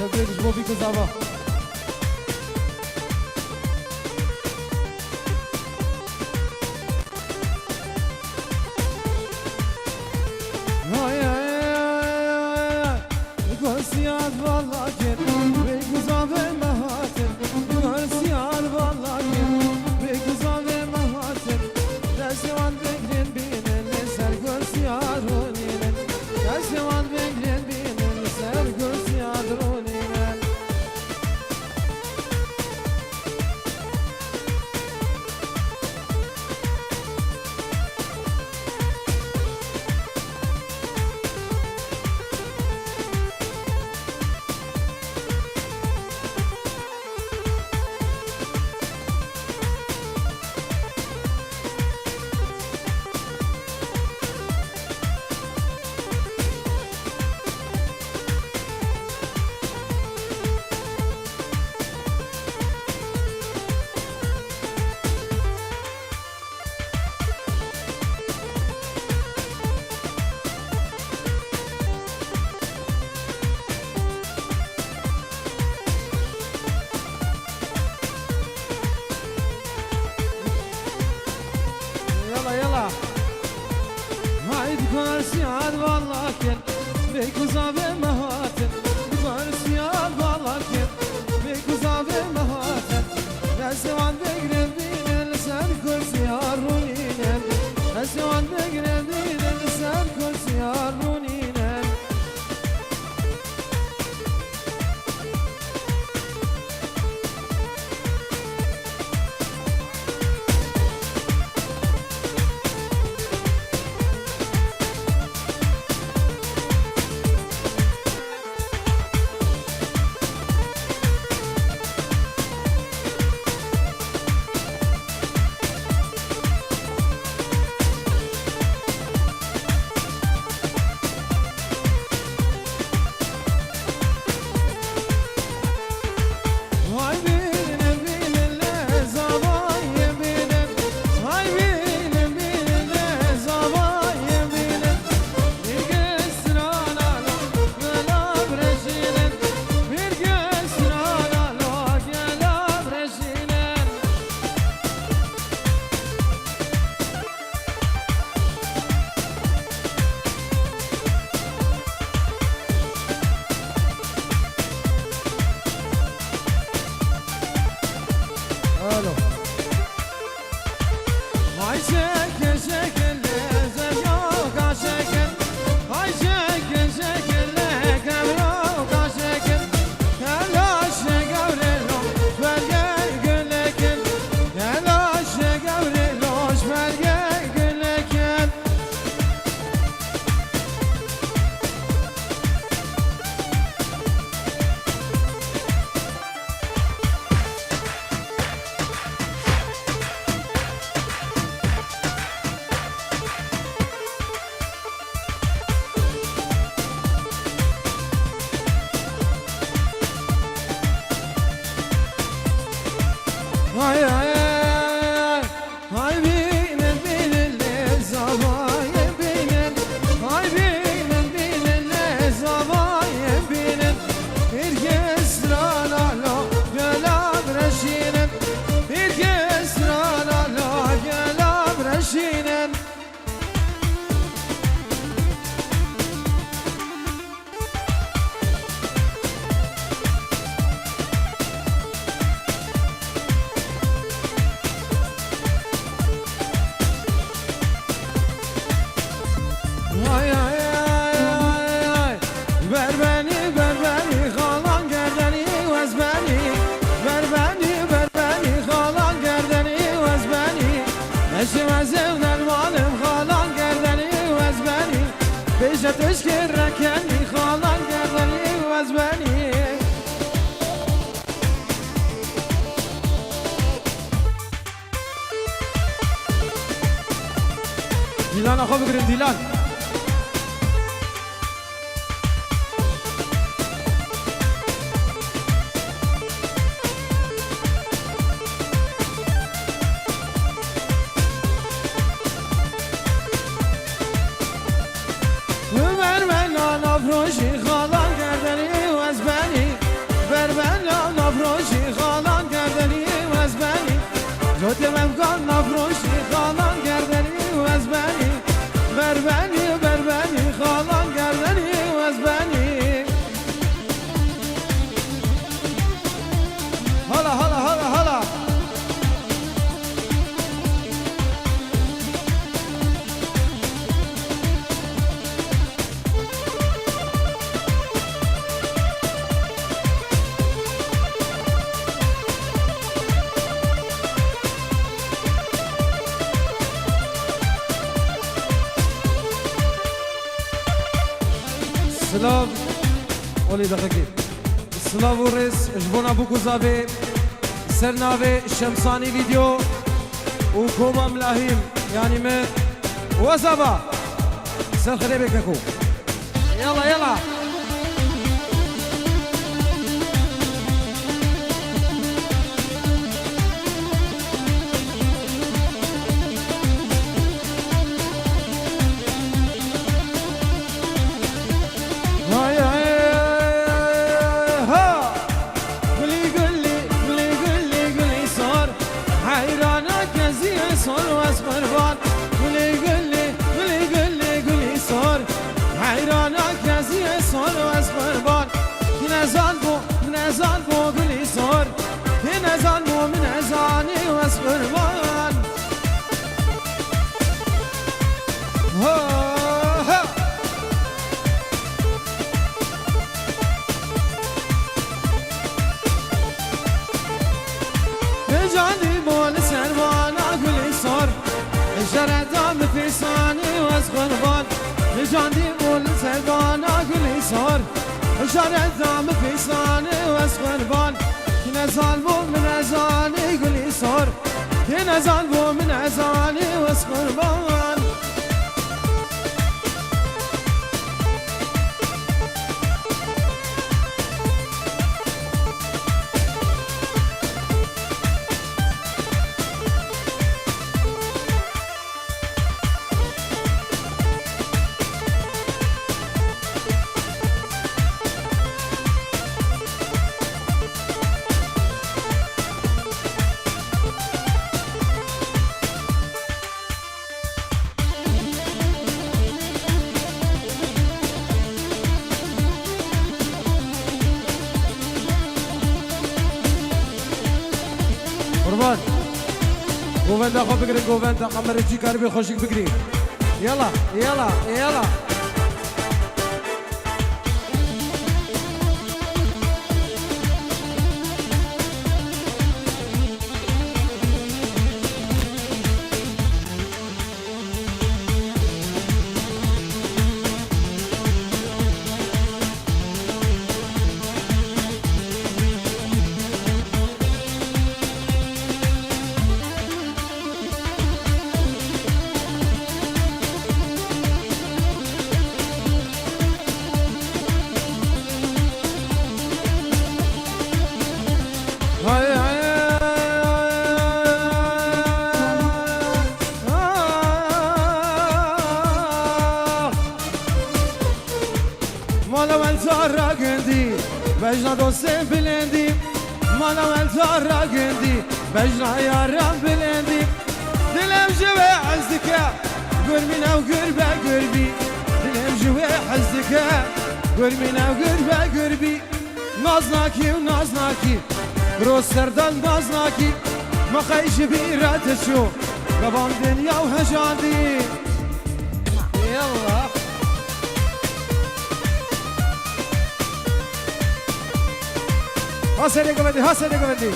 تبريد جبوبي كزابا Görsiyar vallahi ve güzel ve mahatin Görsiyar vallahi ve güzel ve mahatin Dersivan beklen binin eser görsiyar uninen Dersivan beklen binin eser görsiyar uninen يلا هايدي كارسيان والله كن بيكوزا بمهاتن كارسيان والله كن بيكوزا بمهاتن نسوان بقرب بين لسان كارسيان رونينن نسوان بقرب بين لسان كارسيان رونينن تشكركني خالان قدري وزبني ديلان أخو بقرن ديلان روشی خالان گردنی و از بنی وتمام كان نفروشي خالان گردنی و ازبنی بربنی بربنی خالان گردنی و ازبنی هلا هلا هلا هلا سلاف قولي دقيقة سلاف ورس جبونا بوكو زافي سرنافي شمساني فيديو وكوما ملاهيم يعني من وزبا سر خريبك اكو يلا يلا جاندي بول سربانا كل صار شارع دام في صاني واسقربان كنا ظالمو من ازاني كل صار كنا ظالمو من ازاني واسقربان قربان گووندا خو بگیری گووندا قمر چی کار بی خوشی بگیری یلا یلا یلا بجنا دوستم بلندی مالا من زارا گندی بجنا یارم بلندی دلم جوه حزدکه گرمینا و گربه گربی دلم جوه حزدکه گرمینا و گربه گربی نازناکی و نازناکی برو سردان نازناکی مخیش بیرات شو قبان دنیا و هجاندی یالله حسنی گوندی حسنی گوندی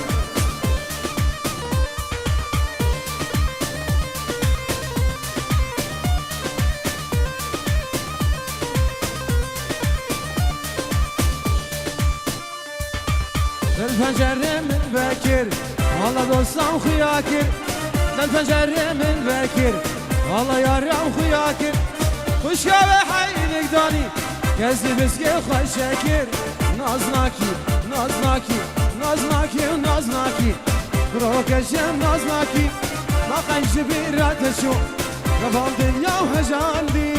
الفنجره من بكر والله دوستم خياكر الفنجره من بكر والله يارم خياكر خوش قوي حينك داني كزي بسكي خوش شاكر نازناكي نازناكي نازناكي نازناكي بروكشم نازناكي ما قنش بيراتشو قبل دنيا وهجاندي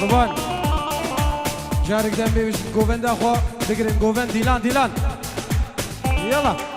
قربان جارك دم بيش جوفن ده خو بقرن جوفن ديلان ديلان يلا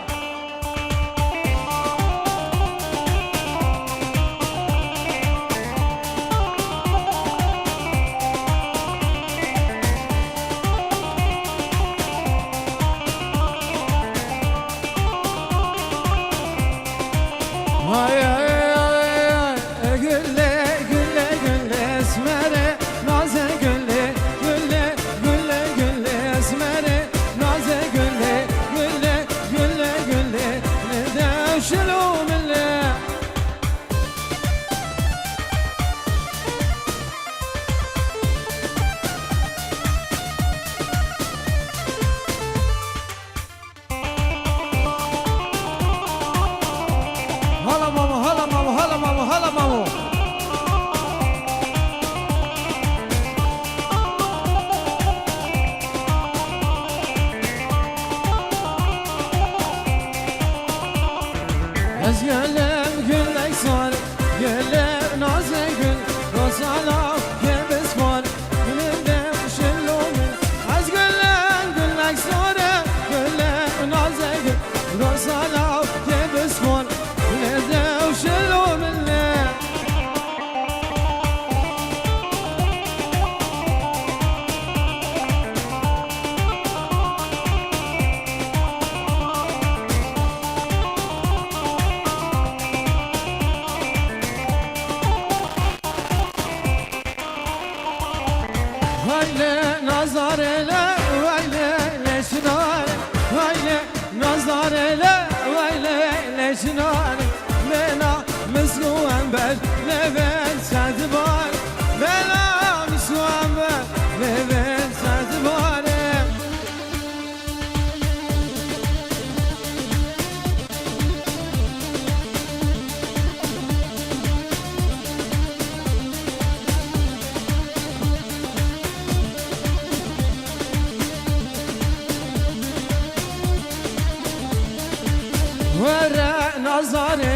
ورا نظري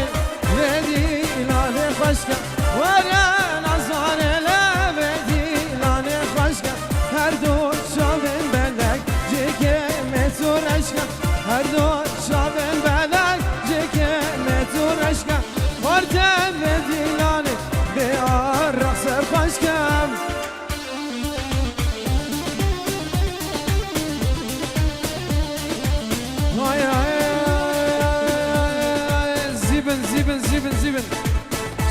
ردي لاني خشكة ورا نظري لا بدي لاني خشكة هر دو شابن بلك جيكي متور عشكة هر دو شابن بلك جيكي متور عشكة وردن بدي لاني بيار رقص خشكة زبن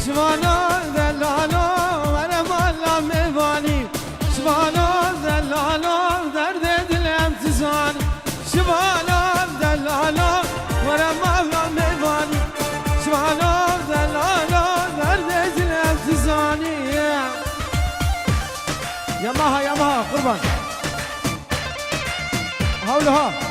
شوانا دلالو وانا مالا ميواني شوانا دلالو درد دلم تزاني شوانا دلالو وانا مالا ميواني شوانا دلالو درد دلم تزاني يماها يماها قربان هولها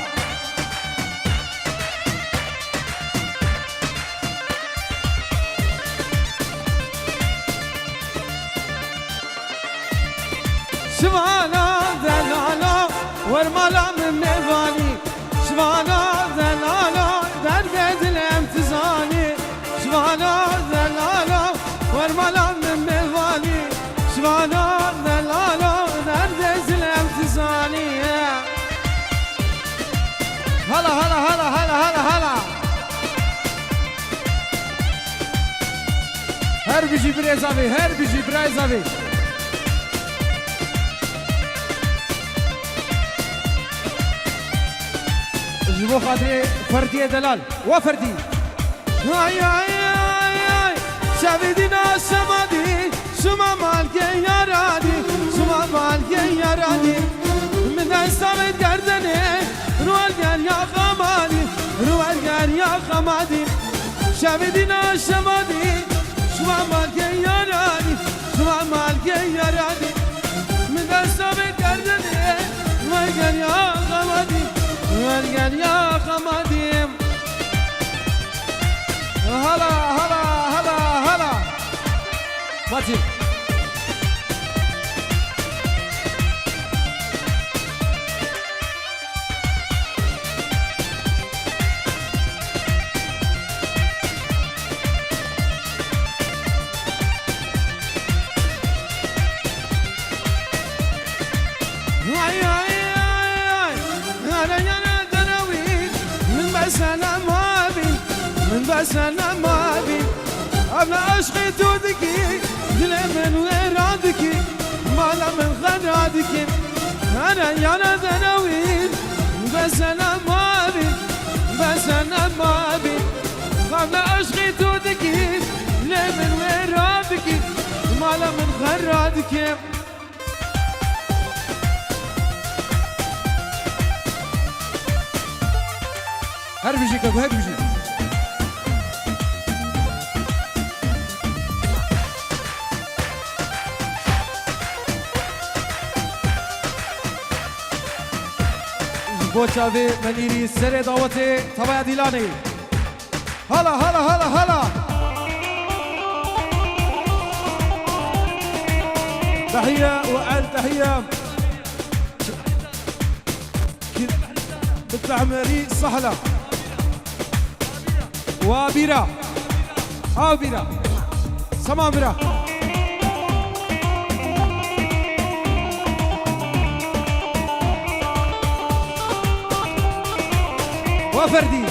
شوانا دلالا ورمالا من ميواني شوانا دلالا درد دلم تزاني شوانا دلالا ورمالا من ميواني شوانا دلالا درد دلم تزاني هلا هلا هلا هلا هلا هلا هر بيجي بريزافي هر بيجي بريزافي جبو خاطري فردي دلال وفردي هاي هاي هاي هاي شاهدنا سمادي شما مالك يا رادي شما مالك يا رادي من استمد گردني روال گل يا خمادي روال گل يا خمادي شاهدنا سمادي شما مالك يا رادي شما مالك يا رادي من استمد گردني روال گل يا خمادي ورقل يا خماديم هلا هلا هلا هلا ماتي بس انا ما بي من بس انا ما بي قبل عشقي تودكي دلي من ويرادكي مالا من غرادكي انا يا دناوين بس انا ما بي بس انا ما بي قبل عشقي تودكي دلي من ويرادكي مالا من غرادكي هر بيجي كاكو هر بيجي بوشافي منيري سري دعوتي تبايا ديلاني هلا هلا هلا هلا تحية وأل تحية بالتعمري صحلة وبيرا أو بيرا سما بيرا وفردي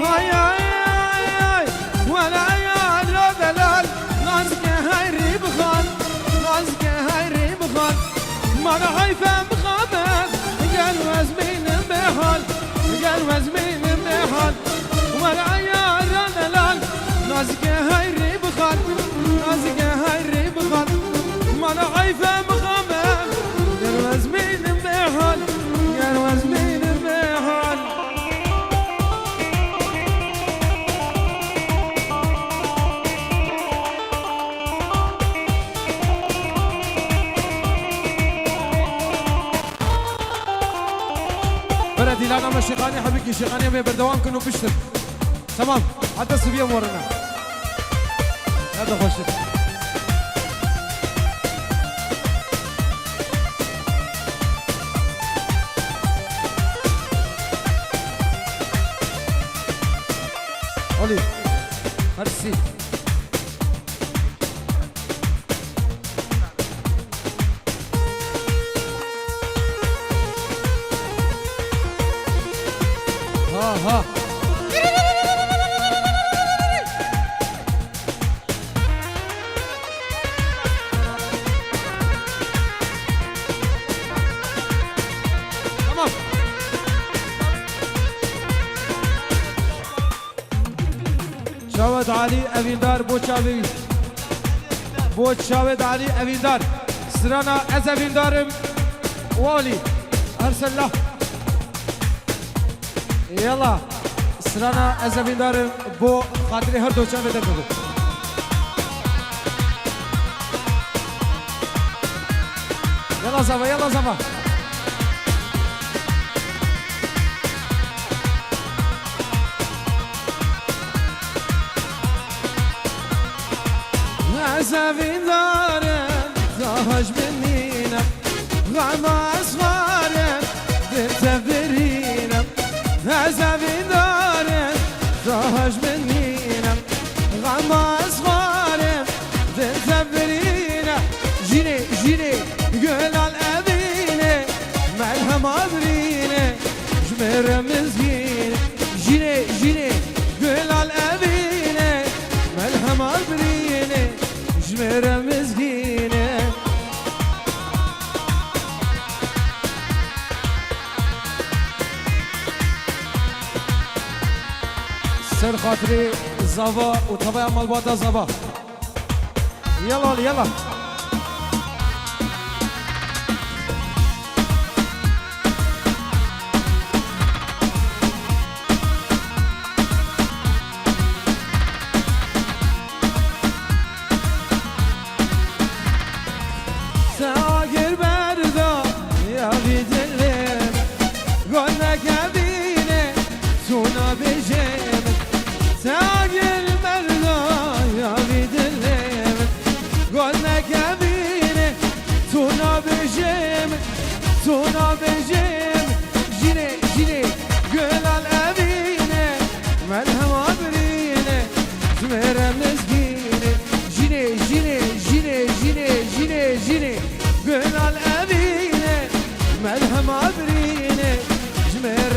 هاي هاي هاي ولا يا دلال نازك هاي ريب خان نازك هاي ريب خان ما انا خايفه بخابر قال وزمين بحال قال وزمين بحال ولا يا دلال نازك هاي ريب خان نازك هاي ريب خان ما انا خايفه بخابر قال وزمين بحال قال وزمين بحال بلدي لا نعمل شيخاني حبيبي شيخاني بردوام كنو بشتر تمام حتى الصبية مورنا هذا خوشك علي هرسي ها تمام شاود علي أفيندار بوشاوي شاود علي أفيندار سرانا از أفيندارم والي أرسل الله يلا سرانا از أفيندارم بو خاطري هر دوشان بدر بگو يلا زفا يلا زفا زفيندارم زهج منينا غام أصغارم بتبرينا زفيندارم زهج منينا غام أصغارم بتبرينا جيني جيني قول الأبيني ملهم أبريني جمر مزقين جيني جيني قول الأبيني ملهم أبريني جمر مزقينه سر خاطري زافا وطبيعة مالباتا زافا يلا يلا ساقر بردا يا بدلم قلنا كبينه سونا بجيم ساقر بردا يا بدلم قلنا كبينه سونا بجيم جيني جيني قول الأبينه ملهم أبرينه زمير مسكينه جيني جيني جيني جيني جيني جيني قول الأبينه ملهم أبرينه زمير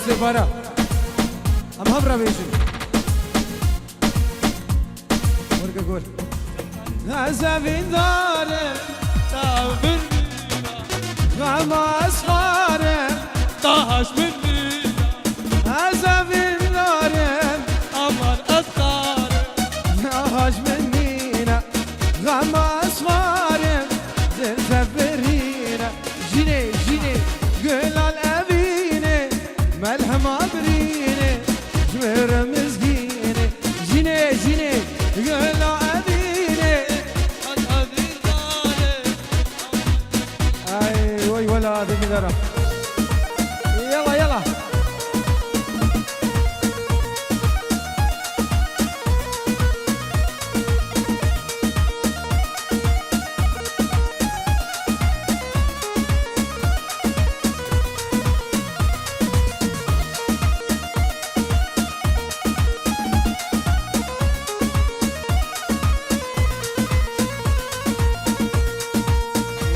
استفارة أم همرا بيجي ورقة قول هذا في داره تابر غما أصغاره طاش مني هذا في داره أمر أصغر نهاج منينا غما أصغاره زلفة برينا جيني جيني قول الأبيني ملهم أبريني جمير مسكيني جيني جيني قول أبيني أبي ظالم أي وي ولا هذا مدرة يلا يلا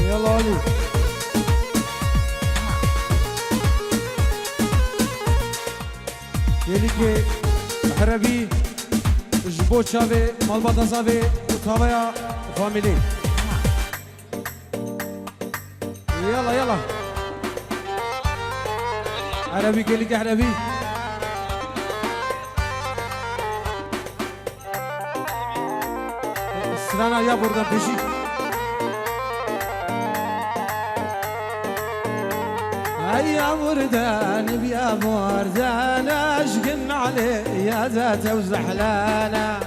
يلا علي يلي كي عربي جبوت شافي مالباطا صافي وطاويا فاميلي يلا يلا عربي كي لك عربي سرانا يا بردان بيشي يا وردان بيا وردان اشقن عليه يا ذات وزحلانه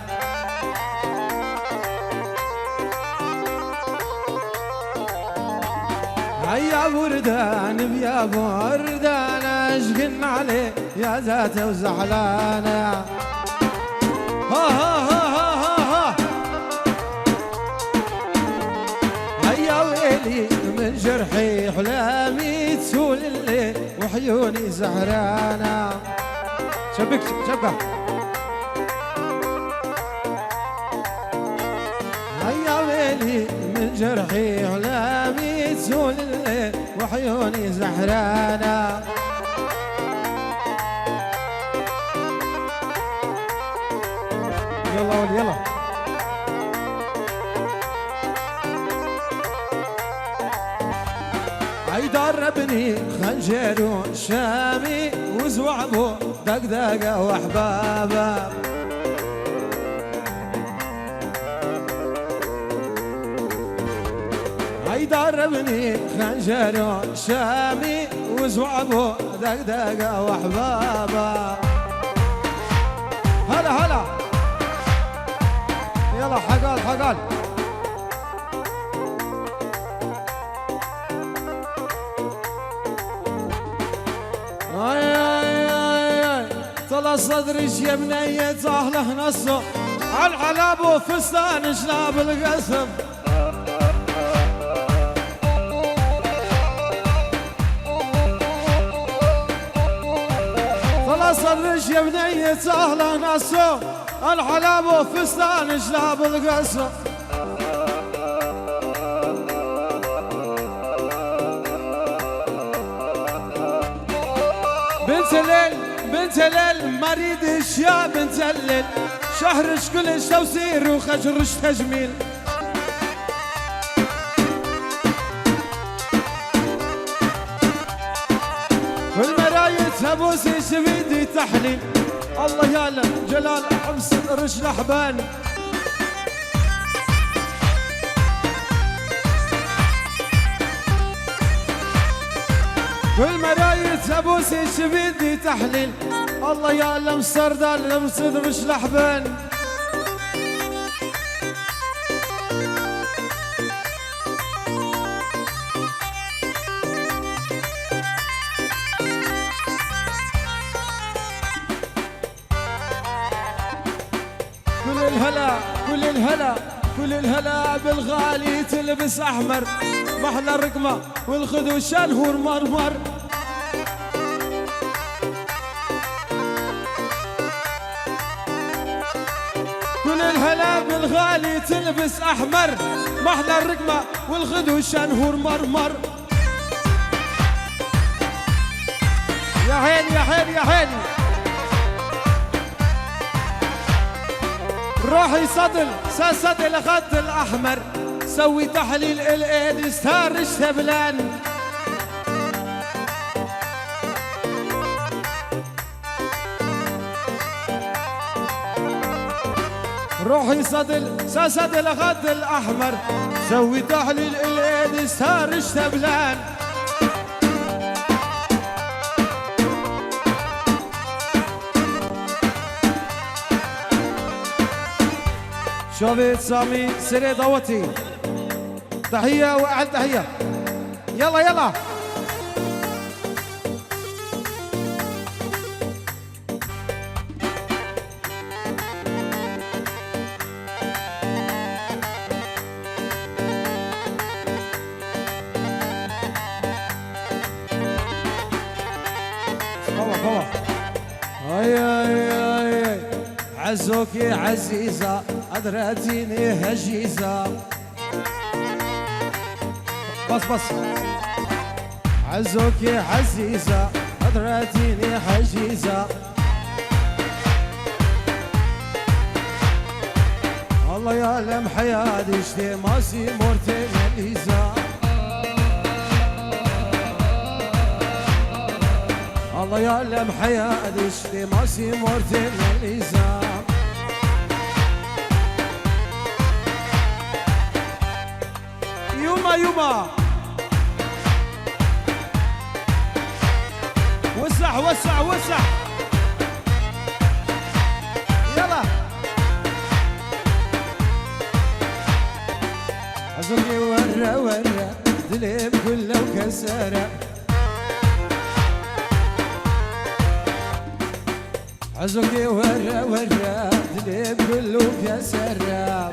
يا وردان بيا وردان اشقن عليه يا ذات وزحلانه ها ها ها ها ها هيا ويلي من جرحي حلامي تسول الليل وحيوني زهرانة شبك شبكة هيا ويلي من جرحي حلامي تسول الليل وحيوني زهرانة يلا ولي يلا دربني خنجر شامي وزوعبو دقدقة وحبابة دربني خنجر شامي وزوعبو دقدقة وحبابة هلا هلا يلا حقال حقال طلع صدرش يا بنية اهله نصه عالحلاب وفستان شلاب القسم طلع صدرش يا بنية اهله نصه عالحلاب وفستان شلاب القسم بنت الليل بنت الليل ما ريدش يا بنت الليل شهرش كلش توسير وخجرش تجميل والمرايت ابوسي شبيدي تحليل الله يعلم جلال حمص رش لحبان والمرايت ابوسي شبيدي تحليل الله يعلم سردال لمسد مش لحبان كل الهلا كل الهلا كل الهلا بالغالي تلبس احمر محلى الرقمه والخدوش الهور مرمر كل الهلا بالغالي تلبس احمر محلى الرقمه والخدوش انهور مرمر يا حيلي يا حيلي يا حيلي روحي صدل صدل الخط الأحمر سوي تحليل الإيد استهرش تبلان روحي صدل الخط الأحمر سوي تحليل الإيد استهرش تبلان شوفي سامي سري ضوتي تحية وأعلى تحية يلا يلا بابا هاي هاي هاي عزوك يا عزيزة أدرتيني هجيزة بس عزوك يا عزيزة أدرتيني هجيزة الله يعلم حياتي اشتي ماسي مورتي مليزة الله يعلم حياتي اشتي ماسي مورتي مليزة يوما وسع يلا عزوكي ورا دليب كله وكسره عزوكي ورا دليب كله وكسره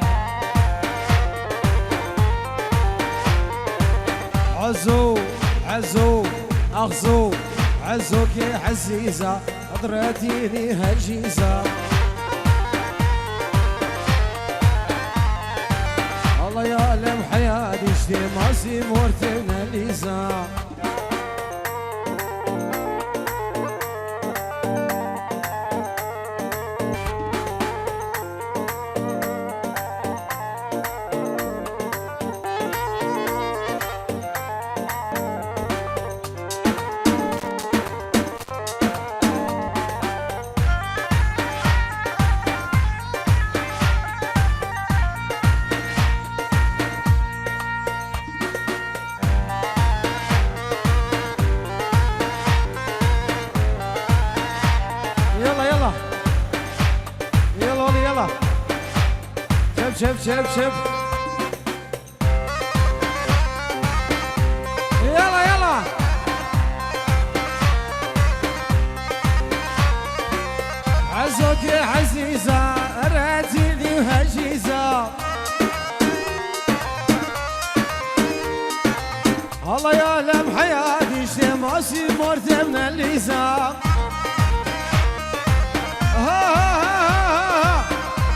عزو أغزو عزوك يا عزيزة أضرتيني هجيزة الله يعلم حياتي اشتي ماسي مورتنا ليزا شب يلا عزوك يا عزيزة راتيني وهجيزة الله يعلم حياتي اشتي ماسي مورتي من الليزة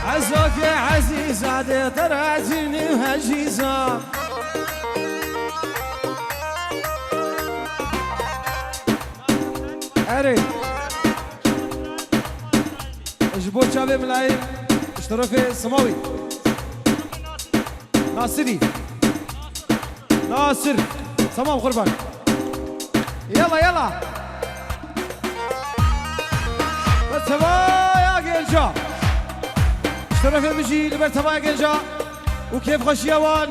عزوك يا عزيزة دي طراتيني وهجيزة أري جبور شابي ملايين اشتركي سماوي ناصر تمام قربان يلا برتبا يا جنجا اشترك المجي لبرتبا يا جنجا وكيف خشيوان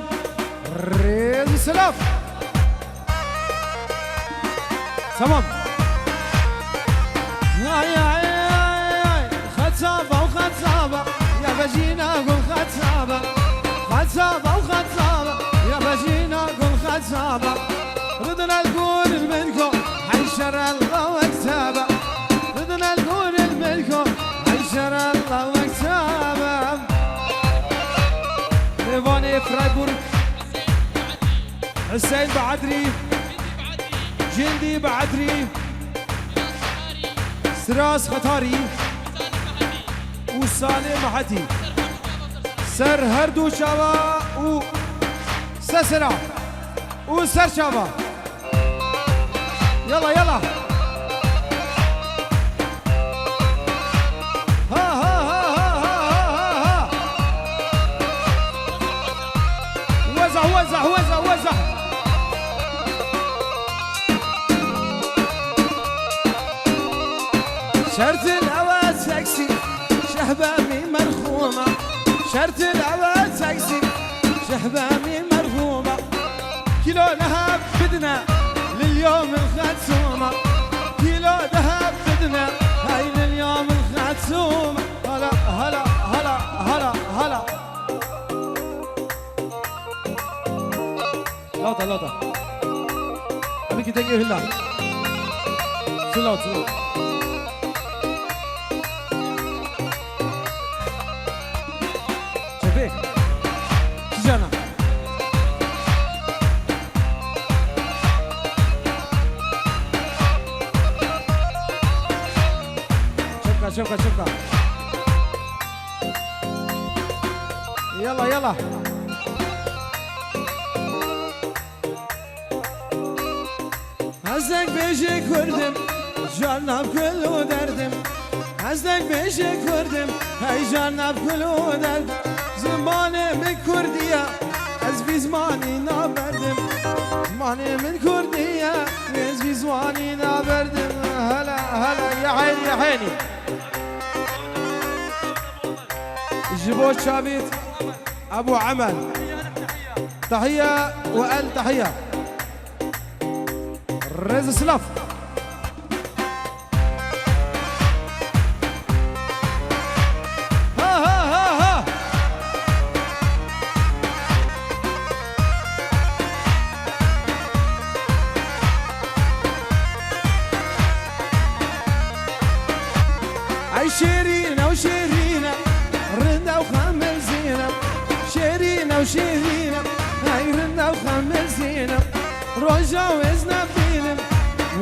ريز السلاف تمام يا خطابة وخطابة يا بجينا قول خطابة يا بجينا قول خطابة ردنا نقول منكم حنشر الله وكتابة ردنا نقول منكم حنشر الله وكتابة ريفاني فرايبورغ حسين بعدري جندي بعدري سراس خطاري وسالم محتي سر هردو شابا و سسرا وسر شابا يلا شرت الهوى سكسي شهبامي مرخومة شرت الهوى سكسي شهبامي مرخومة كيلو ذهب بدنا لليوم الخاتومة كيلو ذهب بدنا هاي لليوم الخاتومة هلا هلا هلا هلا هلا لوطة لوطة أبيك تجي هلا سلوت سلوت شفيك تجانا شوفها شوفها يلا يلا هزك بيجي كردم جرنا بكل دردم هزك بيجي كردم هاي جرنا بكل دردم زماني من كردية از في زماني نابردم زماني من كردية از في زماني نابردم هلا هلا يا عيني يا عيني جبوت شابيت ابو عمل تحية وال تحية رز سلاف ها ها ها ها عي شيرينة وشيرينة رندة وخمر زينة شيرينة وشيرينة هاي رندة وخمر زينة روجا وزنا بينم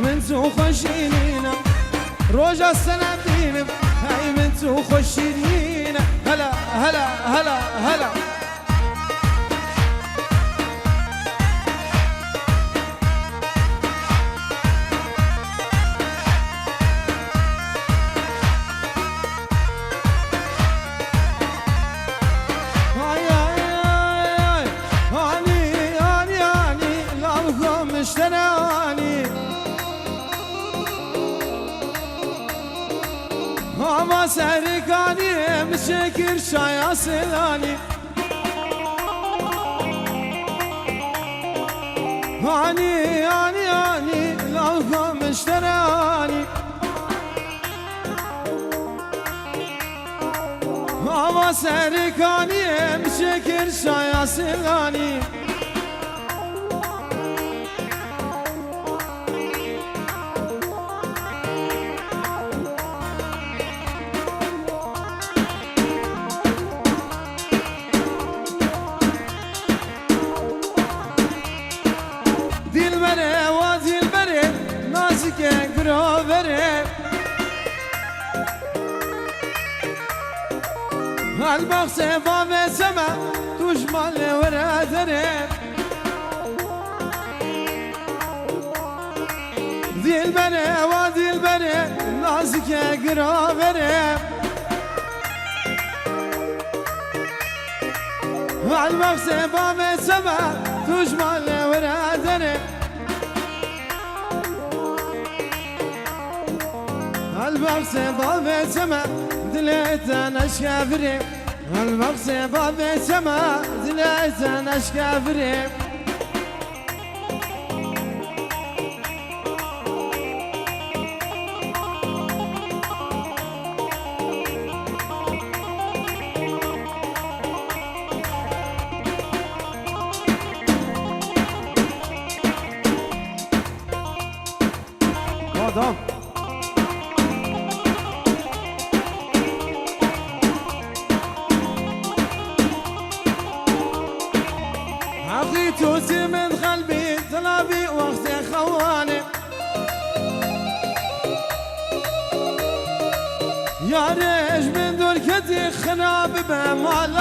من تو خشينينا روجا السنة بينم هاي من تو خشينينا هلا هلا هلا هلا اشتراني هما سرقاني مشكر شايا سلاني هاني هاني هاني لوكم اشتراني هما سرقاني مشكر شايا سلاني البخس فاف سما تجمل ورا درب ذي البني وادي البني نازك قرا برب البخس فاف سما تجمل ورا درب البخس فاف سما دليت انا شكافري البخس فاف سما دليت انا شكافري Adam توسي من قلبي طلبي وقت خواني يا ريش من دركتي خناب بمال